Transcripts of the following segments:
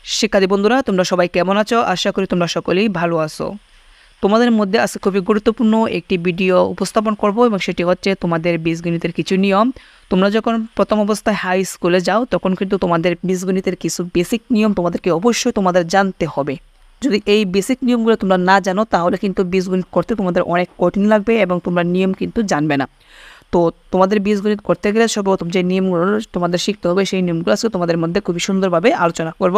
শিক্ষার্থী বন্ধুরা, তোমরা সবাই কেমন আছো? আশা করি তোমরা সকলেই ভালো আছো। তোমাদের মধ্যে আজকে খুবই গুরুত্বপূর্ণ একটি ভিডিও উপস্থাপন করব এবং সেটি হচ্ছে তোমাদের বীজগণিতের কিছু নিয়ম। তোমরা যখন প্রথম অবস্থায় হাই স্কুলে যাও তখন কিন্তু তোমাদের বীজগণিতের কিছু বেসিক নিয়ম তোমাদেরকে অবশ্যই জানতে হবে। যদি এই বেসিক নিয়মগুলো তোমরা না জানো তাহলে কিন্তু বীজগণিত করতে তোমাদের অনেক কঠিন লাগবে এবং তোমরা নিয়ম কিন্তু জানবে না। তো তোমাদের বীজগণিত করতে গেলে সর্বপ্রথম যে নিয়মগুলো তোমাদের শিখতে হবে সেই নিয়মগুলো আজকে তোমাদের মধ্যে খুবই সুন্দরভাবে আলোচনা করব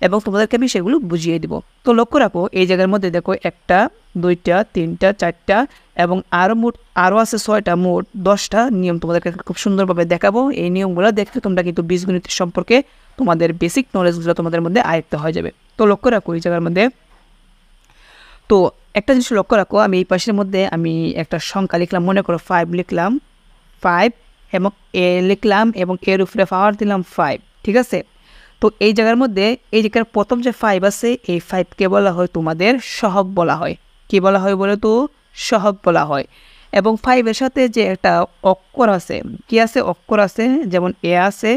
এবং তোমাদেরকে আমি সেগুলো বুঝিয়ে দিব। তো লক্ষ্য রাখো, এই জায়গার মধ্যে দেখো 1টা 2টা 3টা 4টা এবং আরও আছে 6টা, মোট 10টা নিয়ম তোমাদেরকে খুব সুন্দরভাবে দেখাবো। এই নিয়মগুলো দেখতে তোমরা কিন্তু বীজগণিত সম্পর্কে তোমাদের বেসিক নলেজগুলো তোমাদের মধ্যে আয়ত্ত হয়ে যাবে। তো লক্ষ্য রাখো এই জায়গার মধ্যে, তো একটা জিনিস লক্ষ্য রাখো, আমি এই পাশের মধ্যে আমি একটা সংখ্যা লিখলাম, মনে করো 5 লিখলাম, 5 এবং এ লিখলাম এবং এর উপরে পাওয়ার দিলাম 5, ঠিক আছে। তো এই জায়গার মধ্যে এই জায়গার প্রথম যে 5 আছে এই 5কে বলা হয় তোমাদের সহগ বলা হয়। কি বলা হয় বলে তো? সহগ বলা হয়। এবং 5-এর সাথে যে একটা অক্ষর আছে, কি আছে? অক্ষর আছে, যেমন এ আছে,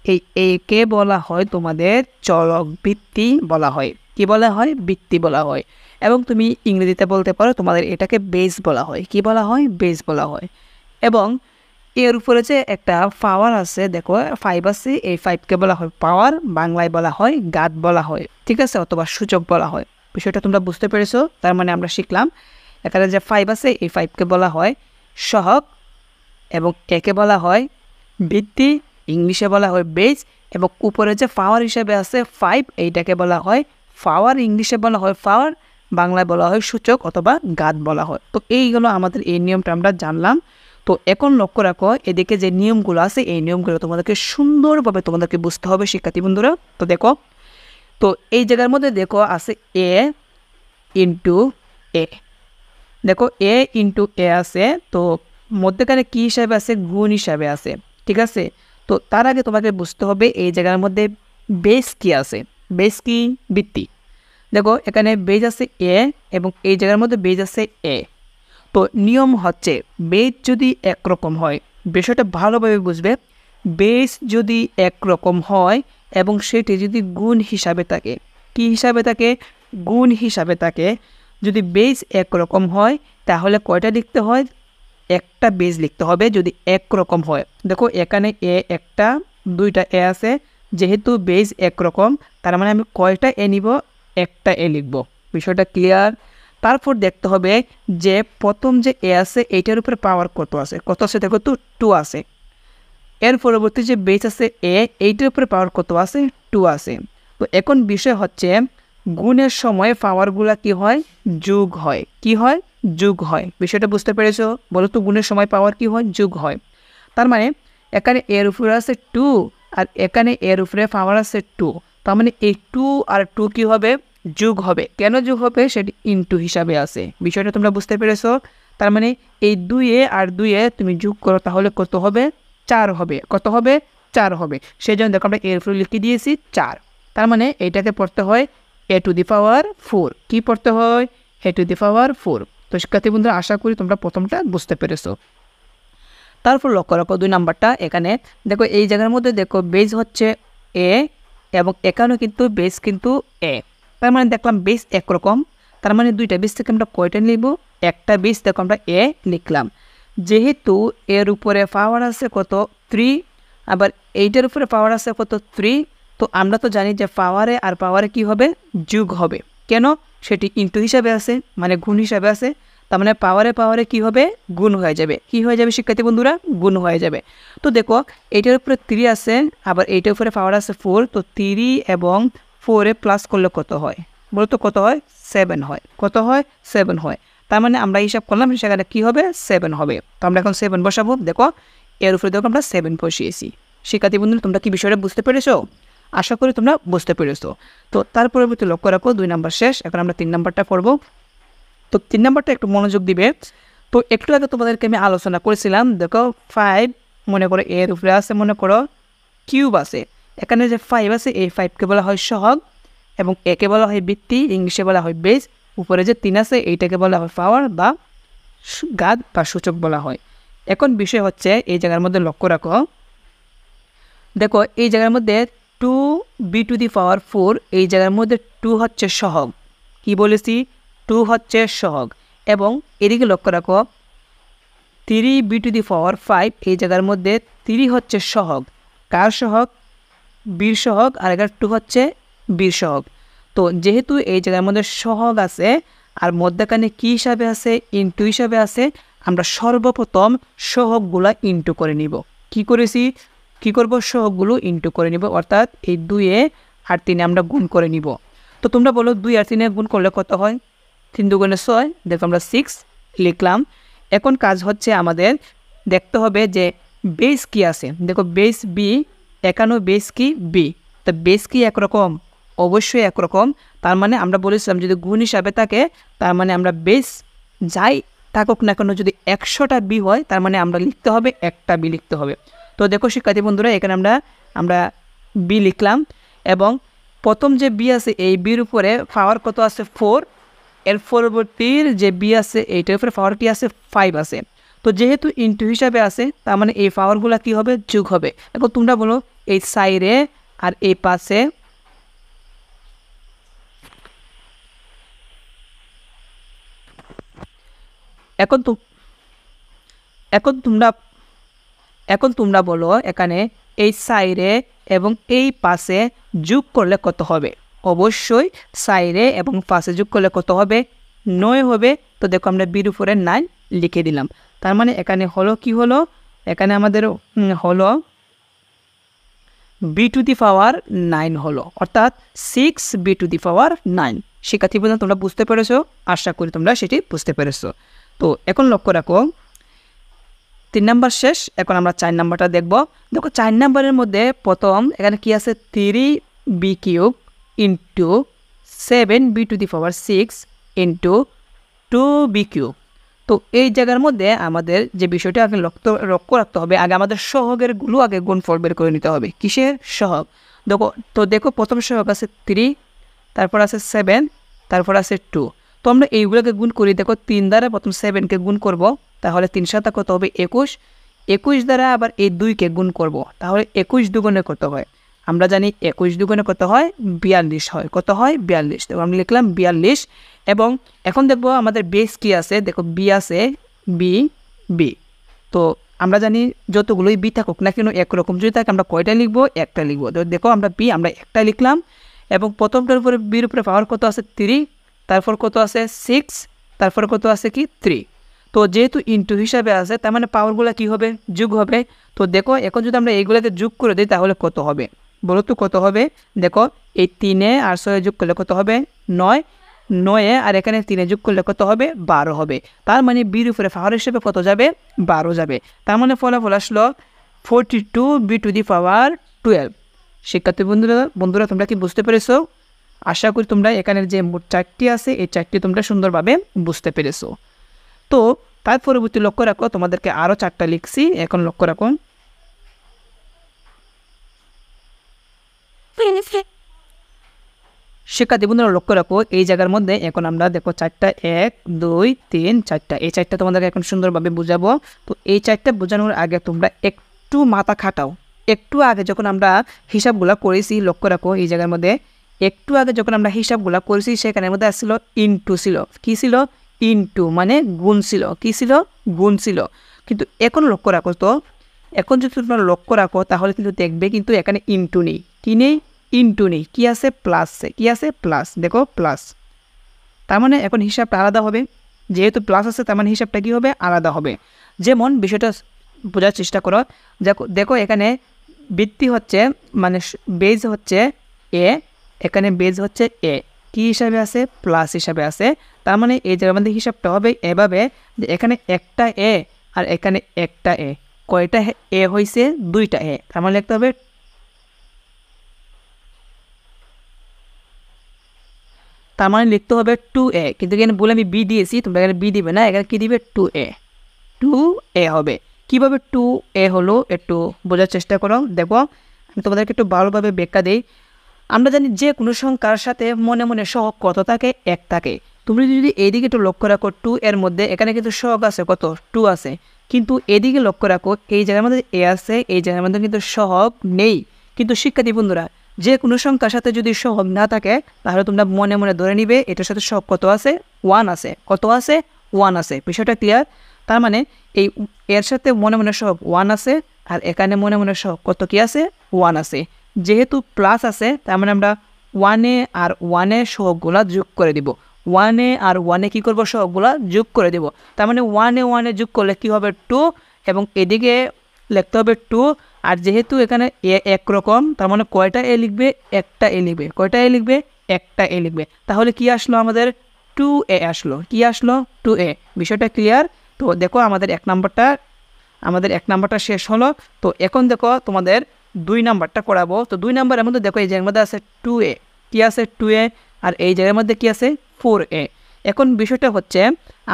এই একে বলা হয় তোমাদের চলক বৃত্তি বলা হয়। কি বলা হয়? বৃত্তি বলা হয়। এবং তুমি ইংরেজিতে বলতে পারো তোমাদের এটাকে বেস বলা হয়। কি বলা হয়? বেস বলা হয়। এবং এর উপরে যে একটা পাওয়ার আছে, দেখো 5 আছে, এই 5কে বলা হয় পাওয়ার, বাংলায় বলা হয় গাদ বলা হয়, ঠিক আছে, অথবা সূচক বলা হয়। বিষয়টা তোমরা বুঝতে পেরেছো? তার মানে আমরা শিখলাম এখানে যে 5 আছে এই 5কে বলা হয় সহগ এবং একে বলা হয় বৃত্তি, ইংলিশে বলা হয় বেস, এবং উপরে যে পাওয়ার হিসেবে আছে 5 এইটাকে বলা হয় পাওয়ার, ইংলিশে বলা হয় পাওয়ার, বাংলায় বলা হয় সূচক অথবা গাদ বলা হয়। তো এইগুলো আমাদের এই নিয়মটা আমরা জানলাম। তো এখন লক্ষ্য রাখো এদিকে যে নিয়মগুলো আছে এই নিয়মগুলো তোমাদেরকে সুন্দরভাবে তোমাদেরকে বুঝতে হবে শিক্ষার্থী বন্ধুরা। তো দেখো, তো এই জায়গার মধ্যে দেখো আছে এ ইন্টু এ, দেখো এ ইন্টু এ আছে, তো মধ্যেখানে কী হিসাবে আছে? গুণ হিসাবে আছে, ঠিক আছে। তো তার আগে তোমাকে বুঝতে হবে এই জায়গার মধ্যে বেস কি আছে। বেস কি? বৃত্তি। দেখো এখানে বেজ আছে এ এবং এই জায়গার মধ্যে বেজ আছে এ। তো নিয়ম হচ্ছে বেজ যদি একরকম হয়, বিষয়টা ভালোভাবে বুঝবে, বেস যদি একরকম হয় এবং সেটি যদি গুণ হিসাবে থাকে, কি হিসাবে থাকে? গুণ হিসাবে থাকে। যদি বেস একরকম হয় তাহলে কয়টা লিখতে হয়? একটা বেজ লিখতে হবে যদি একরকম হয়। দেখো এখানে এ একটা, 2টা এ আছে, যেহেতু বেজ একরকম তার মানে আমি কয়টা এ নিব? একটা এ লিখব। বিষয়টা ক্লিয়ার? তারপর দেখতে হবে যে প্রথম যে এ আছে এইটার উপরে পাওয়ার কত আছে? কত আছে? দেখো তো 2 আছে। এর পরবর্তী যে বেস আছে এ, এইটার উপরে পাওয়ার কত আছে? 2 আছে। তো এখন বিষয় হচ্ছে গুণের সময় পাওয়ারগুলা কি হয়? যোগ হয়। কি হয়? যোগ হয়। বিষয়টা বুঝতে পেরেছো? বলো তো, গুণের সময় পাওয়ার কি হয়? যোগ হয়। তার মানে এখানে এর উপরে আছে 2 আর এখানে এর উপরে পাওয়ার আছে 2, তার মানে এই 2 আর 2 কি হবে? যোগ হবে। কেন যোগ হবে? সেটি ইনটু হিসাবে আছে। বিষয়টা তোমরা বুঝতে পেরেছো? তার মানে এই 2 আর 2 তুমি যোগ করো তাহলে কত হবে? 4 হবে। কত হবে? 4 হবে। সেই জন্য দেখো আমরা এর উপরে লিখে দিয়েছি 4। তার মানে এইটাকে পড়তে হয় a টু দি পাওয়ার 4। কি পড়তে হয়? a টু দি পাওয়ার 4। তো শিক্ষার্থী বন্ধুরা, আশা করি তোমরা প্রথমটা বুঝতে পেরেছো। তারপর লক্ষ্য রাখো 2 নাম্বারটা, এখানে দেখো এই জায়গার মধ্যে দেখো বেস হচ্ছে এ এবং এখানেও কিন্তু বেস কিন্তু এ। তার মানে দেখলাম বেস একরকম, তার মানে 2টা বেস থেকে আমরা কয়টা নিব? একটা বেস দেখো আমরা এ লিখলাম। যেহেতু এর উপরে পাওয়ার আছে কত? 3, আবার এইটার উপরে পাওয়ার আছে কত? 3। তো আমরা তো জানি যে পাওয়ারে আর পাওয়ারে কি হবে? যোগ হবে। কেন? সেটি ইনটু হিসাবে আছে, মানে গুণ হিসাবে আছে। তার মানে পাওয়ারে পাওয়ারে কি হবে? গুণ হয়ে যাবে। কি হয়ে যাবে শিক্ষার্থী বন্ধুরা? গুণ হয়ে যাবে। তো দেখো এইটার উপরে 3 আছে, আবার এইটার উপরে পাওয়ার আছে 4, তো 3 এবং 4 প্লাস করলে কত হয়? বলতো কত হয়? 7 হয়। কত হয়? 7 হয়। তার মানে আমরা হিসাব করলাম সেখানে কি হবে? 7 হবে। তো আমরা এখন 7 বসাবো। দেখো এর উপরে দেখো আমরা 7 বসিয়েছি। শিক্ষার্থী বন্ধুরা, তোমরা কি বিষয়টা বুঝতে পেরেছো? আশা করি তোমরা বুঝতে পেরেছো। তো তার পরবর্তী লক্ষ্য রাখো 2 নাম্বার শেষ, এখন আমরা 3 নাম্বারটা করব। তো 3 নাম্বারটা একটু মনোযোগ দিবে। তো একটু আগে তোমাদেরকে আমি আলোচনা করেছিলাম, দেখো 5 মনে করো এর উপরে আছে, মনে করো কিউব আছে, এখানে যে 5 আছে এই 5কে বলা হয় সহগ এবং একে বলা হয় বৃত্তি, ইংলিশে বলা হয় বেস, উপরে যে 3 আছে এইটাকে বলা হয় পাওয়ার বা গাদ বা সূচক বলা হয়। এখন বিষয় হচ্ছে এই জায়গার মধ্যে লক্ষ্য রাখো, দেখো এই জায়গার মধ্যে টু বি টু দি পাওয়ার 4 এই জায়গার মধ্যে 2 হচ্ছে সহগ, কি বলেছি 2 হচ্ছে সহগ। এবং এদিকে লক্ষ্য রাখো 3 বি টু দি পাওয়ার 5 এই জায়গার মধ্যে 3 হচ্ছে সহগ, কার সহগ বির সহগ, আর এখানে 2 হচ্ছে বির সহগ। তো যেহেতু এই জায়গার মধ্যে সহগ আছে আর মধ্যখানে কী হিসাবে আছে ইনটু হিসাবে আছে, আমরা সর্বপ্রথম সহগগুলা ইনটু করে নিব। কি করেছি কি করব সহগগুলো ইনটু করে নিব, অর্থাৎ এই 2 আর 3 আমরা গুণ করে নিব। তো তোমরা বলো 2 আর 3 গুণ করলে কত হয়? 3 দুগুণে 6, দেখো আমরা 6 লিখলাম। এখন কাজ হচ্ছে আমাদের দেখতে হবে যে বেস কি আছে। দেখো বেস বি, এখানেও বেস কি বি, তো বেস কি একরকম? অবশ্যই একরকম। তার মানে আমরা বলেছিলাম যদি গুণ হিসাবে থাকে তার মানে আমরা বেস যাই থাকুক না কেন যদি 100টা বি হয় তার মানে আমরা লিখতে হবে একটা বি লিখতে হবে। তো দেখো শিক্ষার্থী বন্ধুরা এখানে আমরা বি লিখলাম এবং প্রথম যে বি আছে এই বির উপরে পাওয়ার কত আছে 4, এর পরবর্তীর যে বি আছে এইটার উপরে পাওয়ার কি আছে 5 আছে। তো যেহেতু ইনটু হিসাবে আছে তার মানে এই পাওয়ারগুলো কি হবে যোগ হবে। এখন তোমরা বলো এই সাইডে আর এই পাশে এখন তোমরা বলো এখানে এই সাইডে এবং এই পাশে যোগ করলে কত হবে? অবশ্যই সাইডে এবং পাশে যোগ করলে কত হবে? 9 হবে। তো দেখো আমরা বির উপরে 9 লিখে দিলাম। তার মানে এখানে হলো কি হলো, এখানে আমাদের হলো বি টু দি পাওয়ার 9 হলো, অর্থাৎ 6 বি টু দি পাওয়ার 9। শিক্ষার্থী বন্ধুরা তোমরা বুঝতে পেরেছো? আশা করি তোমরা সেটি বুঝতে পেরেছো। তো এখন লক্ষ্য রাখো 3 নাম্বার শেষ, এখন আমরা 4 নাম্বারটা দেখব। দেখো 4 নাম্বারের মধ্যে প্রথম এখানে কি আছে 3 B cube into 7 B to the power 6 into 2 B cube. তো এই জায়গার মধ্যে আমাদের যে বিষয়টা আগে লক্ষ্য রাখতে হবে, আগে আমাদের সহগের গুলো আগে গুণফল বের করে নিতে হবে। কিসের সহগ? দেখো প্রথম সহগ আছে 3, তারপর আছে 7, তারপর আছে 2। তো আমরা এইগুলোকে গুণ করি। দেখো 3 দ্বারা প্রথম 7কে গুণ করব, তাহলে 3 7 কত হবে 21। 21 দ্বারা আবার এই 2কে গুণ করব, তাহলে 21 দুগুণে কত হয়? আমরা জানি 21 দুগুণে কত হয় 42 হয়। কত হয় 42। তো আমরা লিখলাম 42। এবং এখন দেখব আমাদের বেস কি আছে। দেখো বি আছে বি বি। তো আমরা জানি যতগুলোই বি থাকুক না কেন একরকম যদি থাকে আমরা কয়টা লিখব? একটা লিখব। তো দেখো আমরা বি আমরা একটা লিখলাম এবং প্রথমটার উপরে বির উপরে পাওয়ার কত আছে 3, তারপর কত আছে 6, তারপর কত আছে কি 3। তো যেহেতু ইনটু হিসাবে আছে তার মানে পাওয়ারগুলো কি হবে যোগ হবে। তো দেখো এখন যদি আমরা এইগুলোতে যোগ করে দিই তাহলে কত হবে বলো তো কত হবে? দেখো এই 3 আর 6 যোগ করলে কত হবে 9, 9 আর এখানে 3 যোগ করলে কত হবে 12 হবে। তার মানে বির উপরে পাওয়ার হিসেবে কত যাবে 12 যাবে। তার মানে ফলাফল আসলো 42 বি টু দি পাওয়ার 12। শিক্ষার্থী বন্ধুরা তোমরা কি বুঝতে পেরেছো? আশা করি তোমরা এখানের যে মোট 4টি আছে এই 4টি তোমরা সুন্দরভাবে বুঝতে পেরেছো। তো তার পরবর্তী লক্ষ্য রাখো তোমাদেরকে আরও 4টা লিখছি, এখন লক্ষ্য রাখো। শিক্ষার্থী বন্ধুরা লক্ষ্য রাখো এই জায়গার মধ্যে এখন আমরা দেখো 4টা 1 2 3 4টা, এই 4টা তোমাদেরকে এখন সুন্দরভাবে বুঝাবো। তো এই 4টা বোঝানোর আগে তোমরা একটু মাথা খাটাও। একটু আগে যখন আমরা হিসাবগুলো করেছি লক্ষ্য রাখো এই জায়গার মধ্যে একটু আগে যখন আমরা হিসাবগুলো করেছি সেখানের মধ্যে আসছিল ইনটু ছিল। কী ছিল? ইনটু মানে গুণ ছিল। কী ছিল? গুণ ছিল। কিন্তু এখন লক্ষ্য রাখো, তো এখন যদি তোমরা লক্ষ্য রাখো তাহলে কিন্তু দেখবে কিন্তু এখানে ইনটু নেই। কী নেই? ইনটু নেই। কী আছে? প্লাস। কী আছে? প্লাস। দেখো প্লাস। তার মানে এখন হিসাবটা আলাদা হবে। যেহেতু প্লাস আছে তার মানে হিসাবটা কী হবে? আলাদা হবে। যেমন বিষয়টা বোঝার চেষ্টা করো। দেখো এখানে বৃত্তি হচ্ছে মানে বেজ হচ্ছে এ, এখানে বেজ হচ্ছে এ, কী হিসাবে আছে? প্লাস হিসাবে আছে। তার মানে এই জায়গার মধ্যে হিসাবটা হবে এভাবে যে এখানে একটা এ আর এখানে একটা এ। কয়টা এ হয়েছে? 2টা এ। তার মানে লিখতে হবে তার মানে লিখতে হবে 2a। কিন্তু এখানে বলে আমি বি দিয়েছি, তোমরা এখানে বি দিবে না, এখানে কী দিবে 2a। 2a হবে। কীভাবে 2a হলো একটু বোঝার চেষ্টা করো। দেখো আমি তোমাদেরকে একটু ভালোভাবে ব্যাখ্যা দিই। আমরা জানি যে কোনো সংখ্যার সাথে মনে মনে সহগ কত থাকে? 1 থাকে। তুমি যদি এইদিকে একটু লক্ষ্য রাখো 2 এর মধ্যে এখানে কিন্তু সহগ আছে কত? 2 আছে। কিন্তু এদিকে লক্ষ্য রাখো এই জায়গার মধ্যে এ আছে, এই জায়গার মধ্যে কিন্তু সহগ নেই। কিন্তু শিক্ষার্থী বন্ধুরা যে কোনো সংখ্যার সাথে যদি সহগ না থাকে তাহলে তোমরা মনে মনে ধরে নিবে এটার সাথে সহগ কত আছে, 1 আছে। কত আছে? 1 আছে। বিষয়টা ক্লিয়ার? তার মানে এই এর সাথে মনে মনে সহগ 1 আছে, আর এখানে মনে মনে সহগ কত কি আছে, 1 আছে। যেহেতু প্লাস আছে তার মানে আমরা 1-এ আর 1-এ সহগগুলা যোগ করে দিব। 1-এ আর 1-এ কী করবো, সহগগুলা যোগ করে দিব। তার মানে 1-এ 1-এ যোগ করলে কী হবে, 2, এবং এদিকে লিখতে হবে 2। আর যেহেতু এখানে এ একরকম, তার মানে কয়টা এ লিখবে, একটা এ লিখবে। কয়টা এ লিখবে, একটা এ লিখবে। তাহলে কি আসলো আমাদের, 2a আসলো। কি আসলো, 2a। বিষয়টা ক্লিয়ার? তো দেখো আমাদের এক নাম্বারটা শেষ হলো। তো এখন দেখো তোমাদের 2 নাম্বারটা করাবো। তো 2 নাম্বারের মধ্যে দেখো এই জায়গার মধ্যে আছে 2a। কি আছে, 2a। আর এই জায়গার মধ্যে কি আছে, 4a। এখন বিষয়টা হচ্ছে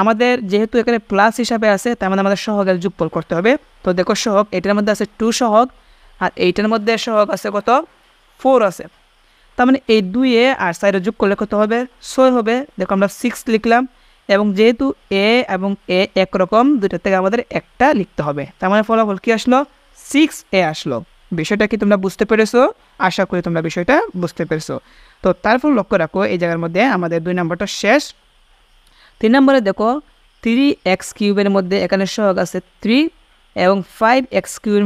আমাদের যেহেতু এখানে প্লাস হিসাবে আছে তার মানে আমাদের সহগের যোগফল করতে হবে। তো দেখো সহগ এটার মধ্যে আছে 2 সহগ, আর এইটার মধ্যে সহগ আছে কত, 4 আছে। তার মানে এই 2a আর 4 যোগ করলে কত হবে, 6 হবে। দেখো আমরা 6 লিখলাম, এবং যেহেতু এ এবং এ একরকম, দুইটার থেকে আমাদের একটা লিখতে হবে। তার মানে ফলাফল কি আসলো, 6a আসলো। বিষয়টা কি তোমরা বুঝতে পেরেছো? আশা করি তোমরা বিষয়টা বুঝতে পেরেছো। তো তারপর লক্ষ্য রাখো এই জায়গার মধ্যে আমাদের 2 নাম্বারটা শেষ। 3 নম্বরে দেখো 3x³ মধ্যে এখানে সহগ আছে 3, এবং 5x³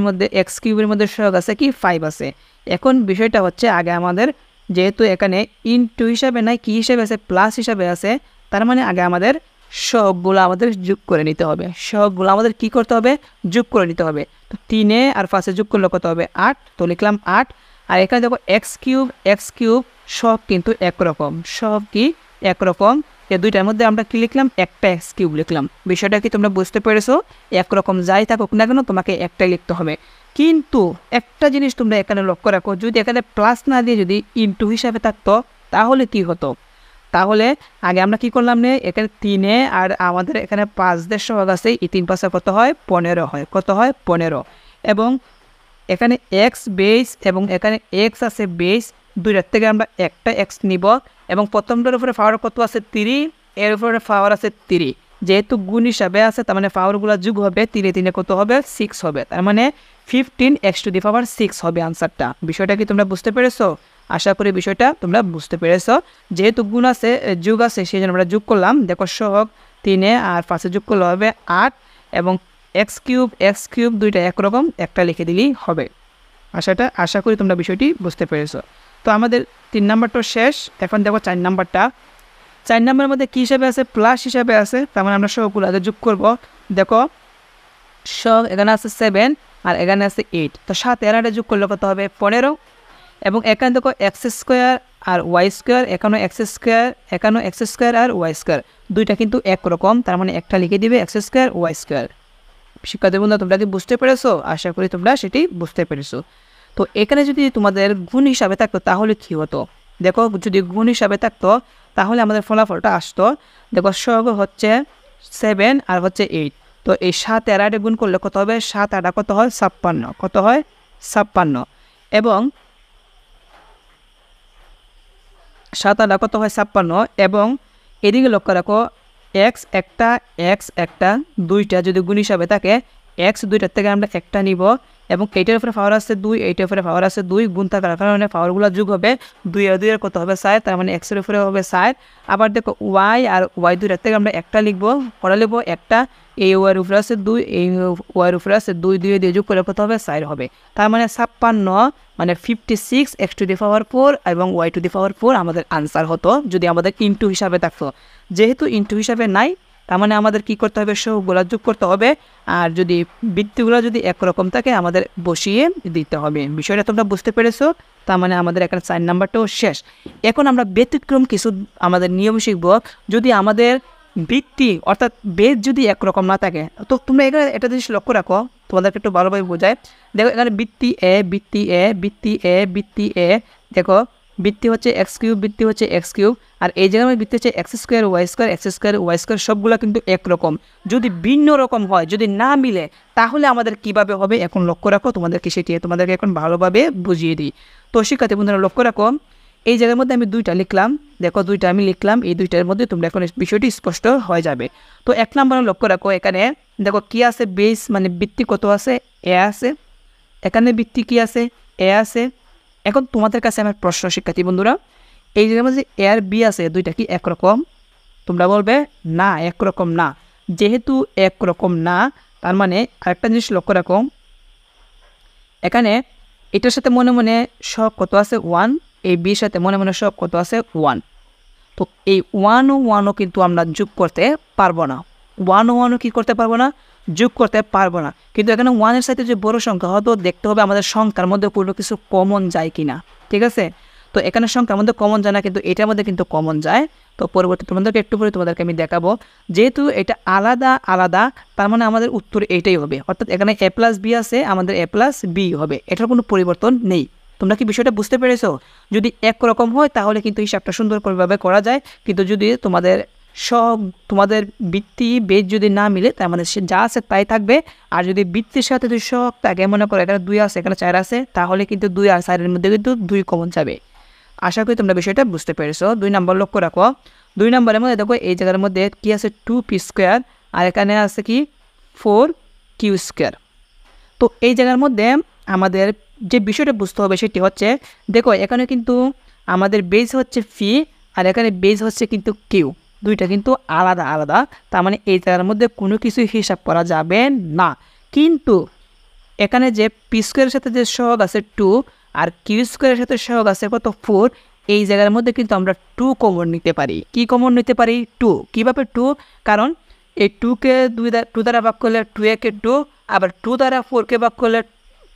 মধ্যে সহগ আছে কি, 5 আছে। এখন বিষয়টা হচ্ছে আগে আমাদের যেহেতু এখানে ইনটু হিসাবে নাই, কি হিসাবে আছে, প্লাস হিসাবে আছে, তার মানে আগে আমাদের সহগগুলো আমাদের যোগ করে নিতে হবে। সহগগুলো আমাদের কি করতে হবে, যোগ করে নিতে হবে। তো 3 আর 5 যোগ করলে কত হবে, 8। তো লিখলাম 8। আর এখানে দেখো x³ সহগ কিন্তু একরকম। সহগ কি একরকম, এই দুইটার মধ্যে আমরা কি লিখলাম, একটা x³ লিখলাম। বিষয়টা কি তোমরা বুঝতে পেরেছো? একরকম যাই থাকুক না কেন তোমাকে একটাই লিখতে হবে। কিন্তু একটা জিনিস তোমরা এখানে লক্ষ্য রাখো, যদি এখানে প্লাস না দিয়ে যদি ইনটু হিসাবে থাকতো তাহলে কি হতো। তাহলে আগে আমরা কি করলাম, এখানে 3 আর আমাদের এখানে 5 সহগ আছে, এই 3 5 কত হয়, 15 হয়। কত হয়, 15। এবং এখানে x বেস এবং এখানে x আছে বেস, দুইটার থেকে আমরা একটা x নিব, এবং প্রথমটার উপরে পাওয়ার কত আছে, 3, এর উপরে পাওয়ার আছে 3। যেহেতু গুণ হিসাবে আছে তার মানে পাওয়ারগুলো যোগ হবে, 3 3 কত হবে, 6 হবে। তার মানে 15x⁶ হবে আনসারটা। বিষয়টা কি তোমরা বুঝতে পেরেছো? আশা করি বিষয়টা তোমরা বুঝতে পেরেছো। যেহেতু গুণ আছে, যোগ আছে, সেই জন্য আমরা যোগ করলাম। দেখো সহগ 3 আর 5 যোগ করলে হবে 8, এবং x³ দুইটা একরকম, একটা লিখে দিলেই হবে। আশা করি তোমরা বিষয়টি বুঝতে পেরেছো। তো আমাদের 3 নাম্বারটা শেষ। এখন দেখো 4 নাম্বারটা। 4 নাম্বারের মধ্যে কী হিসাবে আছে, প্লাস হিসাবে আছে। তার মানে আমরা সহগুলো আগে যোগ করবো। দেখো সহগ এখানে আছে 7 আর এখানে আছে 8। তো 7 আর 8 যোগ করলে কত হবে, 15। এবং এখানে দেখো x² আর y², এখানেও x² আর y², দুইটা কিন্তু একরকম। তার মানে একটা লিখে দিবে x² y²। শিক্ষার্থী বন্ধুরা তোমরা কি বুঝতে পেরেছো? আশা করি তোমরা সেটি বুঝতে পেরেছো। তো এখানে যদি তোমাদের গুণ হিসাবে থাকতো তাহলে কী হতো, দেখো যদি গুণ হিসাবে থাকতো তাহলে আমাদের ফলাফলটা আসতো। দেখো সহগ হচ্ছে 7 আর হচ্ছে 8। তো এই 7 আর 8 গুণ করলে কত হবে, 7 আর 8 কত হয়, 56। কত হয়, 56। এবং 7 আর 8 কত হয়, 56। এবং এদিকে লক্ষ্য রাখো x একটা দুইটা যদি গুণ হিসাবে থাকে, x দুইটার থেকে আমরা একটা নিব, এবং এইটার উপরে পাওয়ার আছে 2, এইটার উপরে পাওয়ার আছে 2, গুণ থাকার কারণে পাওয়ারগুলো যোগ হবে। 2 আর 2 কত হবে, 4। তার মানে x এর উপরে হবে 4। আবার দেখো y আর y দুইটার থেকে আমরা একটা লিখবো, পরে লিখবো একটা, এই y এর উপরে আছে 2, এই y এর উপরে আছে 2, 2 দিয়ে যোগ করলে কত হবে, 4 হবে। তার মানে 56 মানে 56x⁴ এবং y⁴ আমাদের আনসার হতো যদি আমাদের ইনটু হিসাবে থাকতো। যেহেতু ইনটু হিসাবে নাই, তার মানে আমাদের কি করতে হবে, সহগগুলো যোগ করতে হবে। আর যদি বৃত্তিগুলো যদি একরকম থাকে আমাদের বসিয়ে দিতে হবে। বিষয়টা তোমরা বুঝতে পেরেছো? তার মানে আমাদের এখানে 4 নাম্বারটাও শেষ। এখন আমরা ব্যতিক্রম কিছু আমাদের নিয়ম শিখব। যদি আমাদের বৃত্তি অর্থাৎ বেদ যদি একরকম না থাকে, তো তোমরা এখানে একটা জিনিস লক্ষ্য রাখো, তোমাদেরকে একটু ভালোভাবে বোঝায়। দেখো এখানে বৃত্তি এ, দেখো বৃত্তি হচ্ছে x³ বৃত্তি হচ্ছে x³, আর এই জায়গায় বৃত্তি হচ্ছে x² y² সবগুলো কিন্তু একরকম। যদি ভিন্ন রকম হয়, যদি না মিলে, তাহলে আমাদের কিভাবে হবে এখন লক্ষ্য রাখো। তোমাদেরকে এখন ভালোভাবে বুঝিয়ে দিই। তো শিক্ষার্থী বন্ধুরা লক্ষ্য রাখো, এই জায়গার মধ্যে আমি 2টা লিখলাম। দেখো 2টা আমি লিখলাম, এই 2টার মধ্যে তোমরা এখন বিষয়টি স্পষ্ট হয়ে যাবে। তো 1 নম্বরে লক্ষ্য রাখো, এখানে দেখো কি আছে, বেস মানে বৃত্তি কত আছে, এ আছে। এখানে বৃত্তি কি আছে, এ আছে। এখন তোমাদের কাছে আমার প্রশ্ন শিক্ষার্থী বন্ধুরা, এই জায়গার মধ্যে এ আর বি আছে, দুইটা কি একরকম? তোমরা বলবে না, একরকম না। যেহেতু একরকম না, তার মানে আরেকটা জিনিস লক্ষ্য রাখো, এখানে এটার সাথে মনে মনে সহগ কত আছে 1, এই বির সাথে মনে মনে সহগ কত আছে 1। তো এই 1 ও 1ও কিন্তু আমরা যোগ করতে পারবো না, 1 ও 1ও কী করতে পারবো না, যোগ করতে পারবো না। কিন্তু এখানে 1-এর সাথে যে বড় সংখ্যা হয়তো দেখতে হবে আমাদের সংখ্যার মধ্যে কোনো কিছু কমন যায় কি না, ঠিক আছে? তো এখানে সংখ্যার মধ্যে কমন যায় না, কিন্তু এটার মধ্যে কিন্তু কমন যায়। তো পরবর্তী তোমাদেরকে একটু পরে তোমাদেরকে আমি দেখাবো, যেহেতু এটা আলাদা আলাদা, তার মানে আমাদের উত্তর এইটাই হবে। অর্থাৎ এখানে a + b আছে, আমাদের a + b হবে, এটার কোনো পরিবর্তন নেই। তোমরা কি বিষয়টা বুঝতে পেরেছো? যদি একরকম হয় তাহলে কিন্তু হিসাবটা সুন্দরভাবে করা যায়, কিন্তু যদি তোমাদের তোমাদের বৃত্তি বেজ যদি না মিলে, তার মানে সে যা আছে তাই থাকবে। আর যদি বৃত্তির সাথে যদি সহগ থাকে, মনে করো এখানে 2 আছে, এখানে 4 আছে, তাহলে কিন্তু 2 আর 4-এর মধ্যে কিন্তু 2 কমন যাবে। আশা করি তোমরা বিষয়টা বুঝতে পেরেছো। 2 নম্বর লক্ষ্য রাখো, 2 নম্বরের মধ্যে দেখো এই জায়গার মধ্যে কি আছে 2p², আর এখানে আছে কি 4q²। তো এই জায়গার মধ্যে আমাদের যে বিষয়টা বুঝতে হবে সেটি হচ্ছে, দেখো এখানে কিন্তু আমাদের বেজ হচ্ছে ফি, আর এখানে বেজ হচ্ছে কিন্তু কিউ, দুইটা কিন্তু আলাদা আলাদা। তার মানে এই জায়গার মধ্যে কোনো কিছু হিসাব করা যাবে না। কিন্তু এখানে যে p² সাথে যে সহগ আছে 2, আর q² সাথে সহগ আছে কত 4, এই জায়গার মধ্যে কিন্তু আমরা 2 কমন নিতে পারি। কি কমন নিতে পারি? 2। কীভাবে 2? কারণ এই 2কে 2 দ্বারা ভাগ করলে 2কে 2, আবার 2 দ্বারা 4কে ভাগ করলে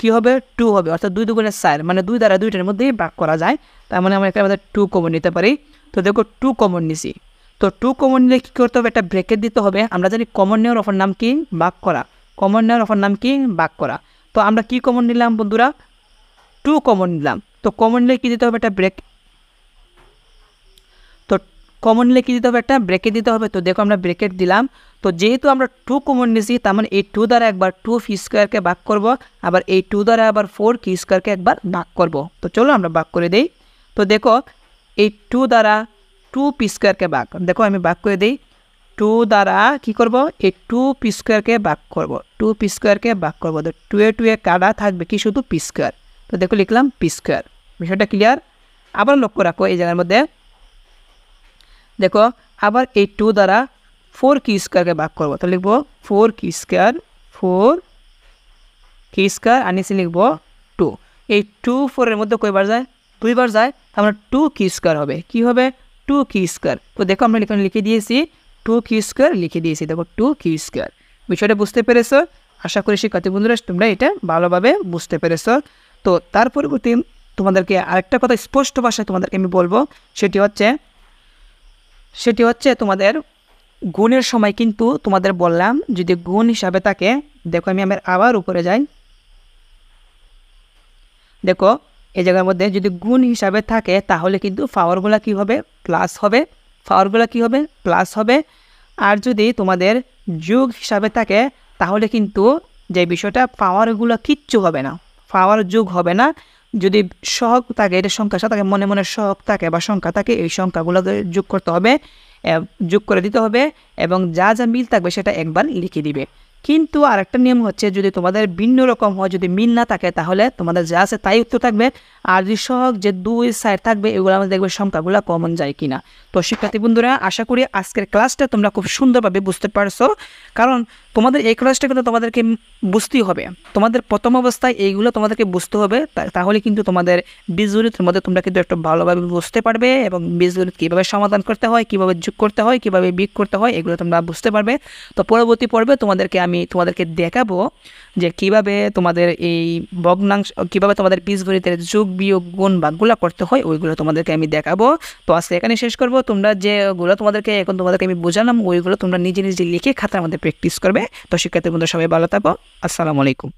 কী হবে? 2 হবে। অর্থাৎ 2 2 4, মানে 2 দ্বারা 2টার মধ্যেই ভাগ করা যায়। তার মানে আমরা এখানে আমাদের 2 কমন নিতে পারি। তো দেখো 2 কমন নিছি। তো 2 কমন নিলে কী করতে হবে? একটা ব্রেকেট দিতে হবে। আমরা জানি কমন নেওয়ার অপর নাম কি? ভাগ করা। কমন নেওয়ার অপর নাম কি? ভাগ করা। তো আমরা কি কমন নিলাম বন্ধুরা? 2 কমন নিলাম। তো কমন নিলে কী দিতে হবে? একটা ব্রেক। তো কমন নিলে কী দিতে হবে? একটা ব্রেকেট দিতে হবে। তো দেখো আমরা ব্রেকেট দিলাম। তো যেহেতু আমরা 2 কমন নিয়েছি, তার মানে এই 2 দ্বারা একবার 2p²কে ভাগ করব, আবার এই 2 দ্বারা আবার 4q² একবার ভাগ করব। তো চলো আমরা ভাগ করে দিই। তো দেখো এই 2 দ্বারা 2p² ভাগ, দেখো আমি ভাগ করে দিই। 2 দ্বারা কী করব? এই 2p² ভাগ করব, 2p² ভাগ করব। তো 2 এ 2 এ কাটা থাকবে কি? শুধু p²। তো দেখো লিখলাম p²। বিষয়টা ক্লিয়ার? আবার লক্ষ্য রাখো এই জায়গার মধ্যে, দেখো আবার এই 2 দ্বারা 4q² ভাগ করব। তো লিখব 4q², 4q² আর নিচে লিখব 2। এই 2 4-এর মধ্যে কয়বার যায়? 2 বার যায়। আমরা 2q² হবে। কি হবে? 2q²। তো দেখো আমরা এখানে লিখে দিয়েছি 2q² লিখে দিয়েছি। দেখো 2q²। বিষয়টা বুঝতে পেরেছো? আশা করি শিক্ষার্থী বন্ধুরা তোমরা এটা ভালোভাবে বুঝতে পেরেছো। তো তার পরবর্তী তোমাদেরকে আরেকটা কথা স্পষ্ট ভাষায় তোমাদেরকে আমি বলবো, সেটি হচ্ছে তোমাদের গুণের সময় কিন্তু তোমাদের বললাম যদি গুণ হিসাবে থাকে, দেখো আমি আবার উপরে যাই, দেখো এই জায়গার মধ্যে যদি গুণ হিসাবে থাকে তাহলে কিন্তু পাওয়ারগুলো কী হবে? প্লাস হবে। পাওয়ারগুলো কী হবে? প্লাস হবে। আর যদি তোমাদের যোগ হিসাবে থাকে তাহলে কিন্তু যে বিষয়টা পাওয়ারগুলো কিচ্ছু হবে না, পাওয়ার যোগ হবে না। যদি সহগ থাকে, এটা সংখ্যার সাথে মনে মনে সহগ থাকে বা সংখ্যা থাকে, এই সংখ্যাগুলোকে যোগ করতে হবে, যোগ করে দিতে হবে, এবং যা যা মিল থাকবে সেটা একবার লিখে দিবে। কিন্তু আরেকটা নিয়ম হচ্ছে, যদি তোমাদের ভিন্ন রকম হয়, যদি মিল না থাকে, তাহলে তোমাদের যা আছে তাই উত্তর থাকবে। আর যদি সহগ যে 2 সাইড থাকবে, এগুলো আমাদের দেখবে সংখ্যাগুলো কমন যায় কিনা। তো শিক্ষার্থী বন্ধুরা আশা করি আজকের ক্লাসটা তোমরা খুব সুন্দরভাবে বুঝতে পারছো, কারণ তোমাদের এই ক্লাসটা কিন্তু তোমাদেরকে বুঝতেই হবে। তোমাদের প্রথম অবস্থায় এইগুলো তোমাদেরকে বুঝতে হবে, তাহলে কিন্তু তোমাদের বীজগণিতের মধ্যে তোমরা কিন্তু একটু ভালোভাবে বুঝতে পারবে, এবং বীজগণিত কীভাবে সমাধান করতে হয়, কীভাবে যোগ করতে হয়, কীভাবে বিয়োগ করতে হয়, এগুলো তোমরা বুঝতে পারবে। তো পরবর্তী পর্বে আমি তোমাদেরকে দেখাবো যে কিভাবে তোমাদের এই ভগ্নাংশ, কিভাবে তোমাদের বীজগণিতের যোগ বিয়োগ গুণ ভাগগুলো করতে হয়, ওইগুলো তোমাদেরকে আমি দেখাবো। তো আজকে এখানে শেষ করব। তোমরা যেগুলো তোমাদেরকে আমি বোঝালাম, ওইগুলো তোমরা নিজে নিজে লিখে খাতার মধ্যে প্র্যাকটিস করবে। তো শিক্ষার্থী বন্ধুরা সবাই ভালো থাকো। আসসালামু আলাইকুম।